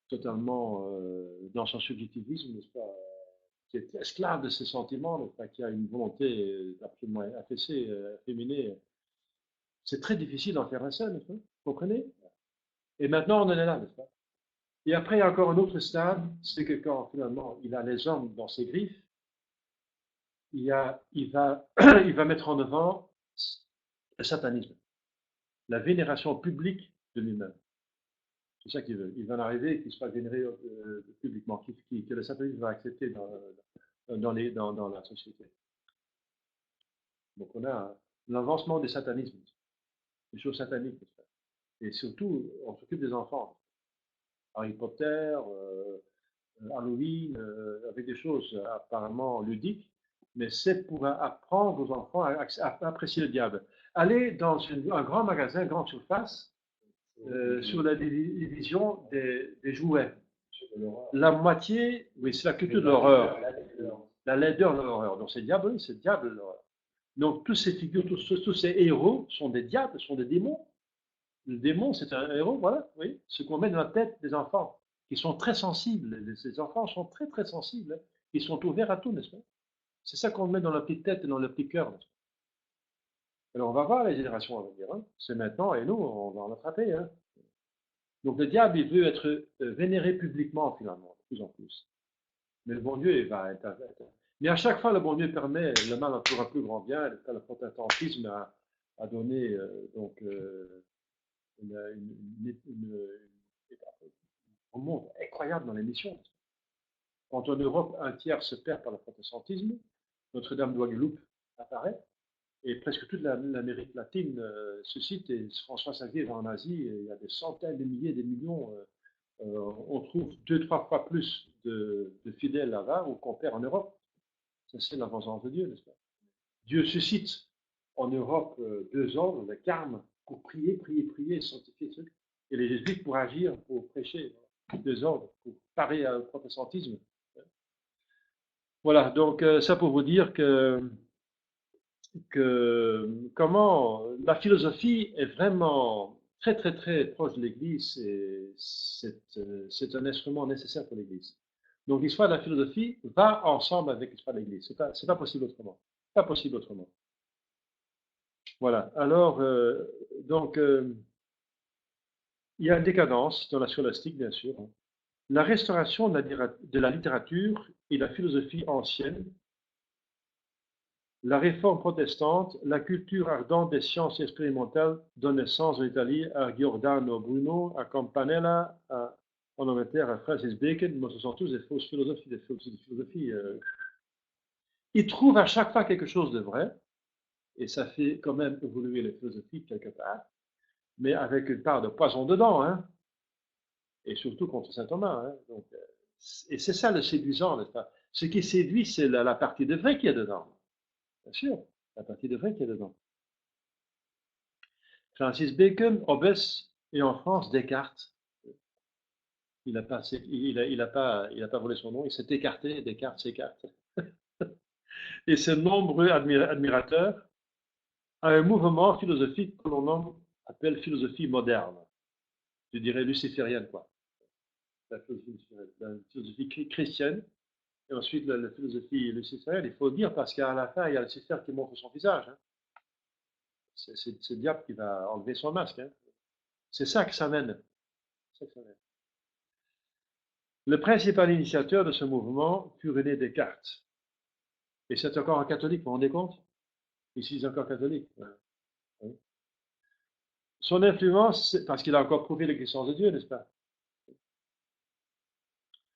A: totalement dans son subjectivisme, n'est-ce pas, qui est esclave de ses sentiments, n'est-ce pas, qui a une volonté absolument affaissée, efféminée. C'est très difficile d'en faire un seul, n'est-ce pas, vous comprenez? Et maintenant, on en est là, n'est-ce pas? Et après, il y a encore un autre stade, c'est que quand finalement il a les hommes dans ses griffes, il va, il va mettre en avant le satanisme, la vénération publique de lui-même. C'est ça qu'il veut. Il va en arriver qu'il soit vénéré publiquement, que le satanisme va accepter dans la société. Donc on a l'avancement des satanismes, des choses sataniques. Et surtout, on s'occupe des enfants. Harry Potter, Halloween, avec des choses apparemment ludiques, mais c'est pour apprendre aux enfants à apprécier le diable. Allez dans un grand magasin, grande surface, sur la division des jouets. La moitié, oui, c'est la culture de l'horreur. La laideur de l'horreur. Donc c'est diable, c'est diable de l'horreur. Donc toutes ces figures, tous ces héros sont des diables, sont des démons. Le démon, c'est un héros, voilà, oui, ce qu'on met dans la tête des enfants, qui sont très sensibles. Ces enfants sont très, très sensibles. Ils sont ouverts à tout, n'est-ce pas? C'est ça qu'on met dans leur petite tête et dans leur petit cœur. Alors, on va voir les générations à venir. Hein. C'est maintenant, et nous, on va en attraper. Hein. Donc, le diable, il veut être vénéré publiquement, finalement, de plus en plus. Mais le bon Dieu, il va être. Mais à chaque fois, le bon Dieu permet le mal pour un plus grand bien. Le protestantisme a donné un monde incroyable dans les missions. Quand en Europe, un tiers se perd par le protestantisme, Notre-Dame de Guadeloupe apparaît, et presque toute l'Amérique latine suscite, et François Xavier va en Asie, et il y a des centaines de milliers, des millions, on trouve 2-3 fois plus de fidèles là-bas qu'on perd en Europe. Ça, c'est l'avancement de Dieu, n'est-ce pas? Dieu suscite en Europe 2 ordres, le carme, pour prier, sanctifier ceux, et les jésuites pour agir, pour prêcher, 2 ordres, pour parer au protestantisme. Voilà, donc ça pour vous dire que comment la philosophie est vraiment très, très, très proche de l'Église et c'est un instrument nécessaire pour l'Église. Donc l'histoire de la philosophie va ensemble avec l'histoire de l'Église. C'est pas possible autrement. Pas possible autrement. Voilà. Alors, il y a une décadence dans la scolastique, bien sûr. La restauration de la littérature et la philosophie ancienne, la réforme protestante, la culture ardente des sciences expérimentales donne naissance en Italie à Giordano Bruno, à Campanella, en Angleterre à Francis Bacon. Moi, ce sont tous des fausses philosophies, des philosophies. Ils trouvent à chaque fois quelque chose de vrai, et ça fait quand même évoluer les philosophies quelque part, mais avec une part de poison dedans, hein, et surtout contre saint Thomas. Hein, donc, et c'est ça le séduisant, n'est-ce pas? Ce qui séduit, c'est la partie de vrai qu'il y a dedans. Bien sûr, la partie de vrai qu'il y a dedans. Francis Bacon, Hobbes, et en France, Descartes. Il n'a pas, volé son nom, il s'est écarté, Descartes s'écarte. Et ses nombreux admirateurs à un mouvement philosophique que l'on appelle philosophie moderne. Je dirais luciférienne, quoi. La philosophie chrétienne, et ensuite la philosophie luciférienne, il faut le dire, parce qu'à la fin, il y a Lucifer qui montre son visage. Hein. C'est le diable qui va enlever son masque. Hein. C'est ça que ça mène. Le principal initiateur de ce mouvement fut René Descartes. Et c'est encore un catholique, vous vous rendez compte? Ici, c'est encore catholique. Oui. Son influence, parce qu'il a encore prouvé l'existence de Dieu, n'est-ce pas?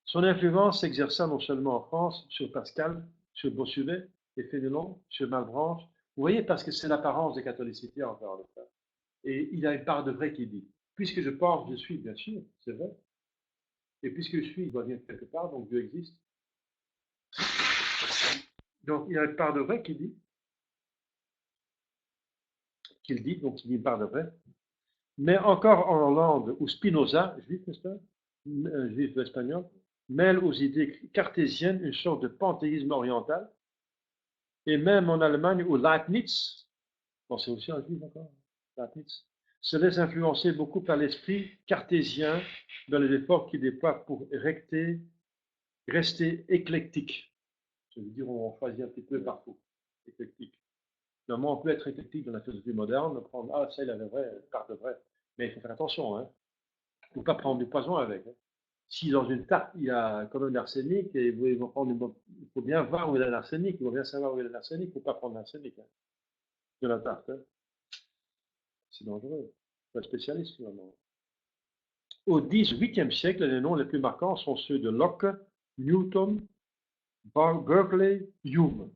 A: Son influence s'exerça non seulement en France, sur Pascal, sur Bossuet et Fénelon, sur Malebranche. Vous voyez, parce que c'est l'apparence de catholicité encore, n'est-ce pas? Et il y a une part de vrai qui dit, puisque je pense, je suis, bien sûr, c'est vrai. Et puisque je suis, il doit venir quelque part, donc Dieu existe. Donc il y a une part de vrai qui dit, donc il dit une part de vrai. Mais encore en Hollande, où Spinoza, juif, n'est-ce pas, juif espagnol, mêle aux idées cartésiennes une sorte de panthéisme oriental, et même en Allemagne, où Leibniz, bon, c'est aussi un juif encore, Leibniz, se laisse influencer beaucoup par l'esprit cartésien dans les efforts qu'il déploie pour rester éclectique. Ça veut dire on choisit un petit peu partout, éclectique. Normalement, on peut être éclectique dans la philosophie moderne, prendre, ah, ça, il avait vrai, part de vrai. Mais il faut faire attention, hein. Il ne faut pas prendre du poison avec. Hein. Si dans une tarte, il y a quand même de l'arsenic, et il faut bien voir où il y a l'arsenic, il faut bien savoir où il y a l'arsenic, il ne faut pas prendre l'arsenic hein, de la tarte. Hein. C'est dangereux. C'est un spécialiste, finalement. Au XVIIIe siècle, les noms les plus marquants sont ceux de Locke, Newton, Berkeley, Hume.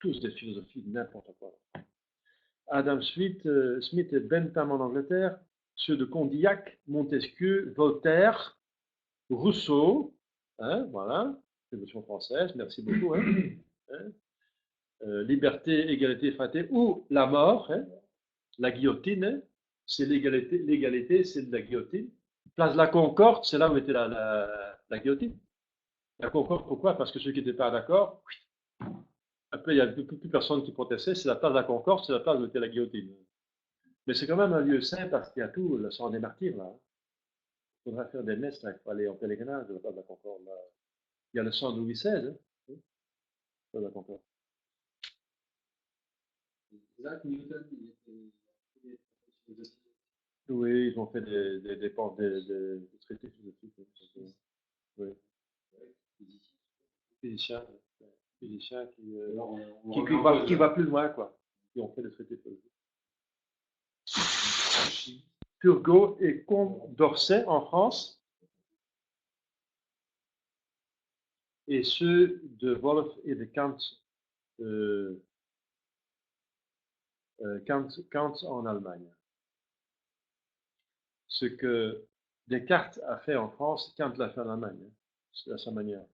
A: Tous des philosophies de n'importe quoi. Adam Smith et Bentham en Angleterre, ceux de Condillac, Montesquieu, Voltaire, Rousseau, hein, voilà, révolution française, merci beaucoup, hein, liberté, égalité, fraternité, ou la mort, hein, la guillotine, hein, c'est l'égalité, c'est de la guillotine. Place de la Concorde, c'est là où était la guillotine. La Concorde, pourquoi? Parce que ceux qui n'étaient pas d'accord, après il n'y a plus personne qui protestait, c'est la place de la Concorde, c'est la place où était la guillotine. Mais c'est quand même un lieu saint parce qu'il y a tout, le sang des martyrs là. Il faudra faire des messes là, il faut aller en pèlerinage de la place de la Concorde. Là. Il y a le sang de Louis XVI, hein, de la Concorde.
B: Isaac Newton, il était philosophique.
A: Oui, ils ont fait des traités philosophiques. Oui. Physiciens qui va plus loin, quoi. Qui ont fait des traités philosophiques. Turgot et Condorcet en France, et ceux de Wolff et de Kant, Kant en Allemagne. Ce que Descartes a fait en France, Kant l'a fait en Allemagne, c'est à sa manière.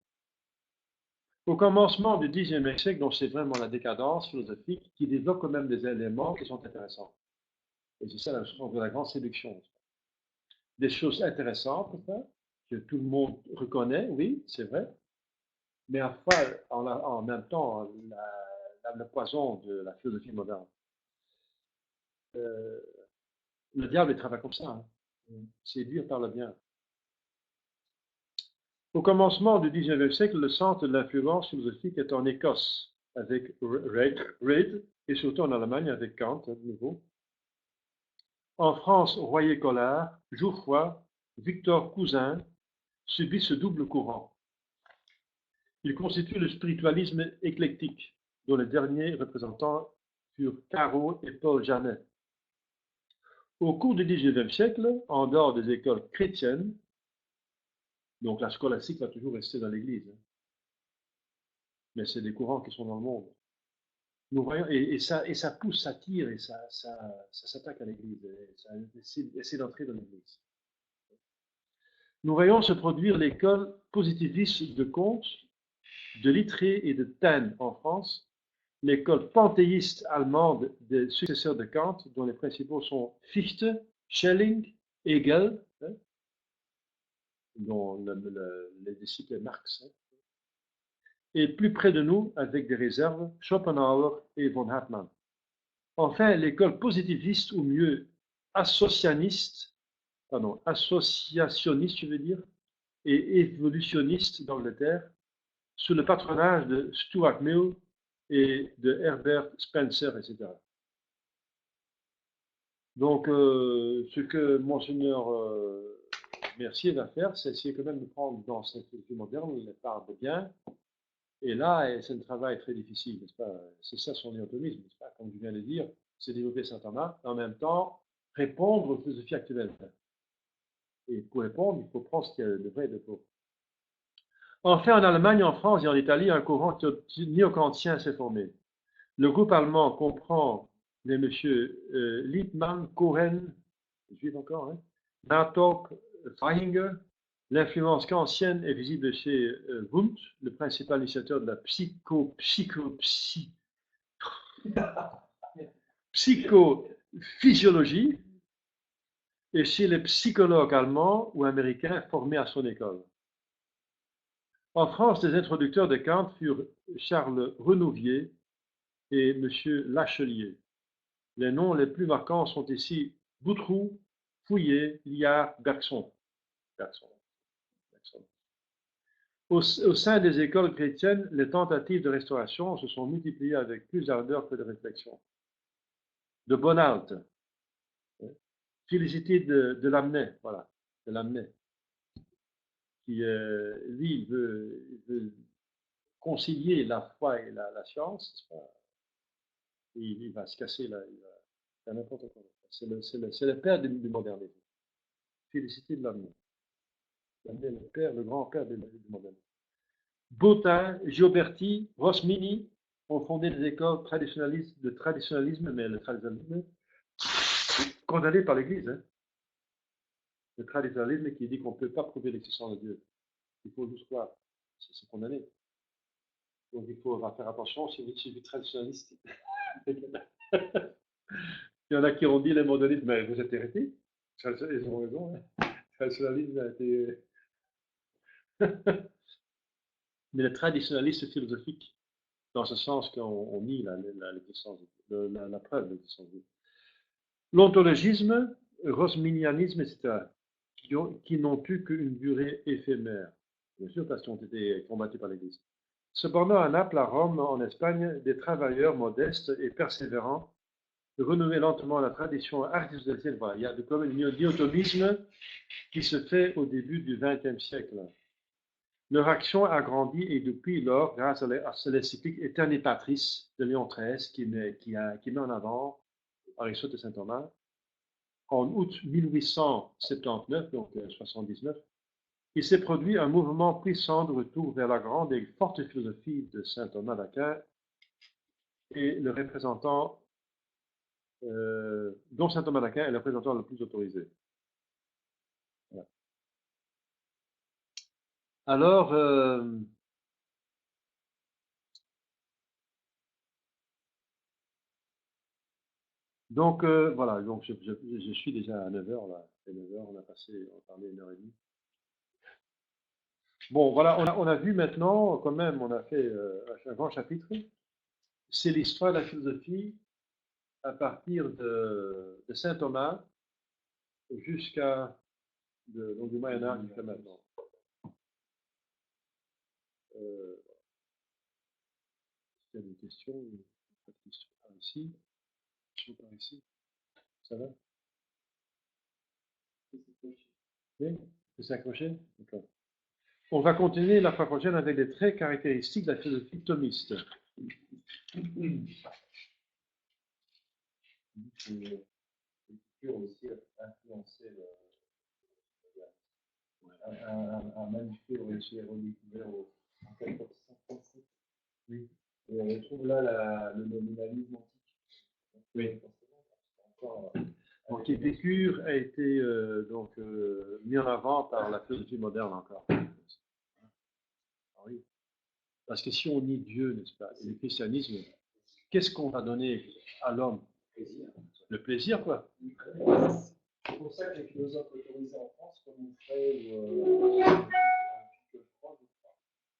A: Au commencement du XIXe siècle, donc c'est vraiment la décadence philosophique qui développe quand même des éléments qui sont intéressants. Et c'est ça la chose de la grande séduction. Des choses intéressantes, enfin, que tout le monde reconnaît, oui, c'est vrai, mais en même temps, le poison de la philosophie moderne. Le diable, il travaille comme ça. Hein. Séduire par le bien. Au commencement du XIXe siècle, le centre de l'influence philosophique est en Écosse, avec Reid, et surtout en Allemagne avec Kant, de nouveau. En France, Royer-Collard, Jouffroy, Victor Cousin subissent ce double courant. Il constitue le spiritualisme éclectique, dont les derniers représentants furent Caro et Paul Janet. Au cours du XIXe siècle, en dehors des écoles chrétiennes, donc la scolastique va toujours rester dans l'Église, hein, mais c'est des courants qui sont dans le monde. Nous voyons, et ça pousse, ça tire, et ça s'attaque à l'Église, ça essaie d'entrer dans l'Église. Nous voyons se produire l'école positiviste de Comte, de Littré et de Taine en France, l'école panthéiste allemande des successeurs de Kant, dont les principaux sont Fichte, Schelling, Hegel, hein, dont les disciples Marx, hein, et plus près de nous, avec des réserves, Schopenhauer et von Hartmann. Enfin, l'école positiviste, ou mieux associationniste, je veux dire, et évolutionniste d'Angleterre, sous le patronage de Stuart Mill et de Herbert Spencer, etc. Donc, ce que Monseigneur Mercier va faire, c'est essayer quand même de prendre dans cette philosophie moderne les parts de bien. Et là, c'est un travail très difficile, n'est-ce pas? C'est ça son néotomisme, n'est-ce pas? Comme je viens de dire, c'est développer Saint Thomas, et en même temps répondre aux philosophies actuelles. Et pour répondre, il faut prendre ce qu'il y a de vrai et de faux. Enfin, en Allemagne, en France et en Italie, un courant néo-kantien s'est formé. Le groupe allemand comprend les messieurs Lippmann, Cohen, juif encore, hein, Natok, Feihinger. L'influence kantienne est visible chez Wundt, le principal initiateur de la psychophysiologie, et chez les psychologues allemands ou américains formés à son école. En France, les introducteurs de Kant furent Charles Renouvier et M. Lachelier. Les noms les plus marquants sont ici Boutroux, Fouillé, Liard, Bergson. Bergson. Au sein des écoles chrétiennes, les tentatives de restauration se sont multipliées avec plus d'ardeur que de réflexion. De Bonald, Félicité de Lamennais, voilà, de Lamennais, qui, lui, veut concilier la foi et la science, il va se casser là, il va faire n'importe quoi. C'est le père du modernisme. Félicité de Lamennais. Lamennais, le grand-père du modernisme. Bottin, Gioberti, Rosmini ont fondé des écoles de traditionnalisme, mais le traditionnalisme condamné par l'Église. Hein. Le traditionnalisme qui dit qu'on ne peut pas prouver l'existence de Dieu. Il faut juste croire. C'est condamné. Donc il faut faire attention si vous êtes traditionnaliste. Il y en a qui ont dit les modernistes, mais vous êtes hérétiques. Ils ont raison. Hein. Le traditionnalisme a été. Mais le traditionnalisme philosophique, dans ce sens qu'on nie la preuve de l'existence de Dieu. L'ontologisme, rosminianisme, etc., qui n'ont eu qu'une durée éphémère, bien sûr parce qu'ils ont été combattus par l'Église. Cependant, à Naples, à Rome, en Espagne, des travailleurs modestes et persévérants renouvellent lentement la tradition aristotélicienne. Voilà, il y a comme un diatomisme qui se fait au début du XXe siècle. Leur action a grandi et depuis lors, grâce à l'encyclique Aeterni Patris de Léon XIII, qui met en avant Aristote et saint Thomas, en août 1879, donc 79, il s'est produit un mouvement puissant de retour vers la grande et forte philosophie de saint Thomas d'Aquin et le représentant, dont saint Thomas d'Aquin est le représentant le plus autorisé. Voilà. Alors, donc voilà, donc je suis déjà à 9h là, c'est 9h, on a parlé 1h30. Bon, voilà, on a vu maintenant, quand même, on a fait un grand chapitre. C'est l'histoire de la philosophie à partir de saint Thomas jusqu'à donc du Moyen Âge jusqu'à maintenant. S'il y a des questions, pas de questions par ici. Par ici. Ça va? Oui, c'est accroché? D'accord. On va continuer la fois prochaine avec des traits caractéristiques de la philosophie thomiste.
B: L'écriture aussi a influencé un manuscrit aurait été redécouvert en 1437. Oui. Et on retrouve là le nominalisme antique.
A: Oui. Donc Épicure a été mis en avant par la philosophie moderne encore. Ah oui. Parce que si on nie Dieu, n'est-ce pas, et le christianisme, qu'est-ce qu'on va donner à l'homme? Le plaisir, quoi.
B: C'est pour ça que les philosophes autorisés en France, comme Onfray ou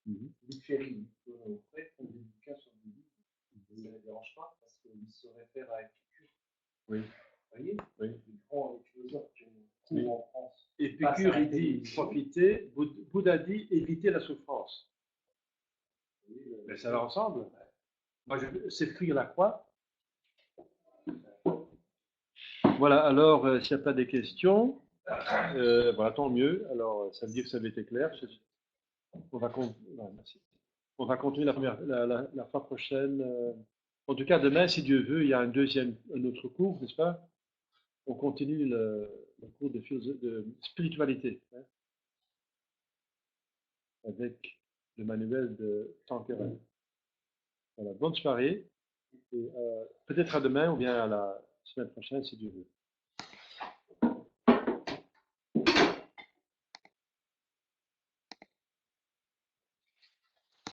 B: Luc Ferry, Onfray font des bouquins sur le livre, ça ne les dérange pas parce qu'ils se réfèrent à Épicure.
A: Oui.
B: Vous voyez?
A: Oui.
B: Les grands philosophes qui ont cours en France.
A: Épicure, il dit profiter, Bouddha dit éviter la souffrance. Oui, mais ça va ensemble. Moi, c'est fuir la croix. Voilà, alors, s'il n'y a pas des questions, voilà, tant mieux. Alors, ça veut dire que ça avait été clair. On va continuer la fois prochaine. En tout cas, demain, si Dieu veut, il y a un autre cours, n'est-ce pas? On continue le cours de spiritualité, hein, avec le manuel de Tanqueray. Voilà, bonne soirée. Et peut-être à demain ou bien à la semaine prochaine, si Dieu veut.